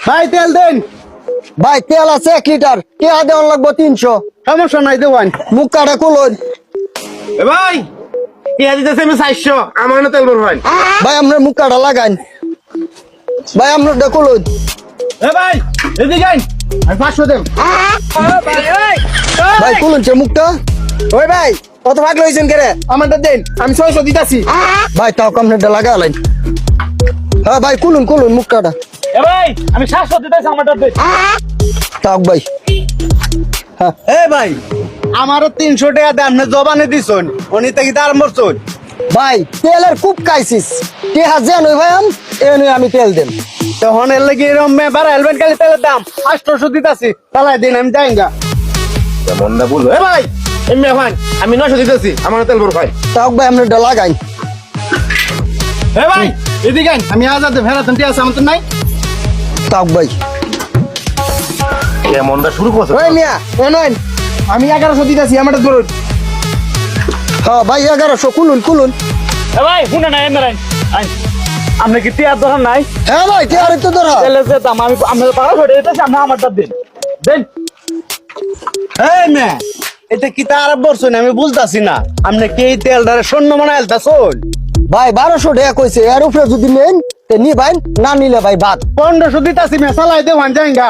ভাই তেল দেন। ভাই তেল আছে 1 লিটার, টিয়া দেওয়ার লাগবো 300। সমস্যা নাই দেওয়ান। মুখ কাটা কুলুন। এ ভাই টিয়া দিতেছে আমি 400, আমার না তেল ভরবেন। ভাই আপনার মুখ কাটা লাগান। ভাই আপনার কুলুন। এ ভাই এদিকে আইন, আমি 500 দেব। ভাই কুলুন সে মুখটা। ওই ভাই কত ভাগ লইছেন কেরে? আমারটা দেন, আমি 600 দিতাছি। ভাই তাও আপনারটা লাগা লাইন। হ্যাঁ ভাই কুলুন কুলুন মুখ কাটা। এ ভাই আমি 700 দিতাছি, আমারটা দেন। তাও ভাই। এ ভাই আমারও 300 টাকা দেন, আপনি জবানে দিছুন, উনি থেকে দাম মরছুন। ভাই তেলের খুব ক্রাইসিস, টিয়া যেন ভাই আমি তেল দেন। তখন এর লাগি এরম বাড়া হেলমেট খালি তেলের দাম 800 দিতাছি, তালাই দিন আমি যাইঙ্গা। কেমন না বলবো। এ ভাই এমনি ভাই আমি 900 দিতেছি, আমার না তেল ভরবেন। তাও ভাই আপনারটা লাগাই। এ ভাই এদিকে আইন, আমি আজাদ ফেরাতেন টিয়া আছে আমার তো নাই। তাও ভাই। কেমনটা শুরু করছে। ওই মিয়া এনন আমি 1100 দিতাছি, আমারটা ধরুন। হ্যাঁ ভাই 1100 কুলুন কুলুন। এ ভাই শুনে নাই এমরান আই আপনি কি টিয়ার দোকান নাই? হ্যাঁ ভাই টিয়া তো ধরা। তেলে যে দাম আমি আপনাদের টাকা ছড়ে দিতেছি, আপনি আমারটা দিন দেন। এই মিয়া এটা কি তার বলছুন আমি বুঝতাছি না, আপনি কি এই তেলটারে শূন্য মনে আলতাছুন? ভাই 1200 টাকা কইছে, এর উপরে যদি নেন তে নিবাইন, না নিলে ভাই বাদ। 1500 দিতাছি মিয়া, চালাই দেওয়ান যাইঙ্গা।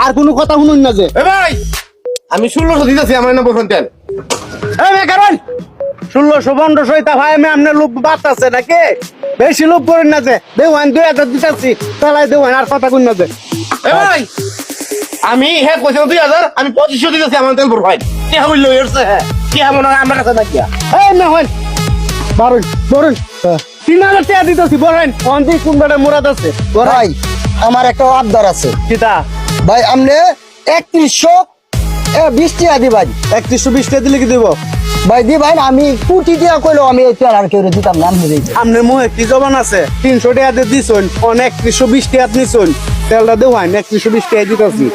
আর কোনো কথা শুনুন না যে। এ ভাই আমি 1600 দিতেছি, আমার না ভরবেন তেল। এই মিয়া কারণ 1600 1500 তা ভাই আমি আপনার লোভ বাড়তাছে নাকি? বেশি লোভ করেন না যে, দেওয়ান 2000 দিতাছি, চালাই দেওয়ান, আর কথা কইন না যে। এ ভাই আমি হ্যাঁ কইছিলাম 2000, আমি 2500 দিতেছি, আমার তেল ভরবেন। টিয়া হইলো এরছে হ্যাঁ, টিয়া মনে হয় আমার কাছে না গিয়া। এই মিয়া হন বারুন বরুন 3000 টাকা দিতাছি, বলেন অন্তি কোন বেটা মুরাদ আছে ভাই আমার একটা আবদার আছে। কিতা? ভাই আমনে 3120 টাকা দিবাই। 3120 টাকা দিলে কি দেব? ভাই দিবাই, আমি কোটি টাকা কইলো আমি এই তেল আর কেউ দিতাম না, আমি দিই। আপনার মুহে কি জবান আছে? 300 টাকা দিয়ে দিছুন, অনেক 3120 টাকা নিছুন, তেলটা দেওয়ান 3120 টাকা দিতাছি।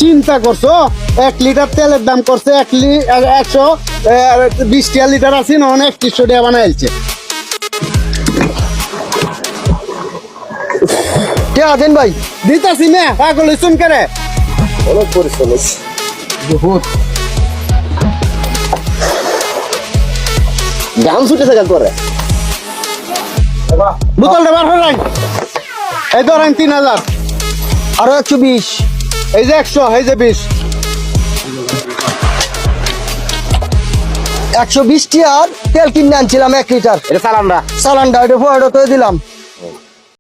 চিন্তা করছো 1 লিটার তেলের দাম করছে 120 টাকা লিটার আছে না, অনেক 3100 টাকা বানাইছে। টাকা দেন ভাই। দিতাছি না পাগল হইছুন করে। অনেক পরিশ্রম হচ্ছে। বহুত গান ছুটেছে গান করে। বোতলটা বার হলেন, এই ধরেন 3000, আরো 120। এই যে 100, এই যে 20। 120 টাকার তেল কিনে আনছিলাম 1 লিটার। এটা চালান না। চালানটা এটা ফটো তো দিলাম।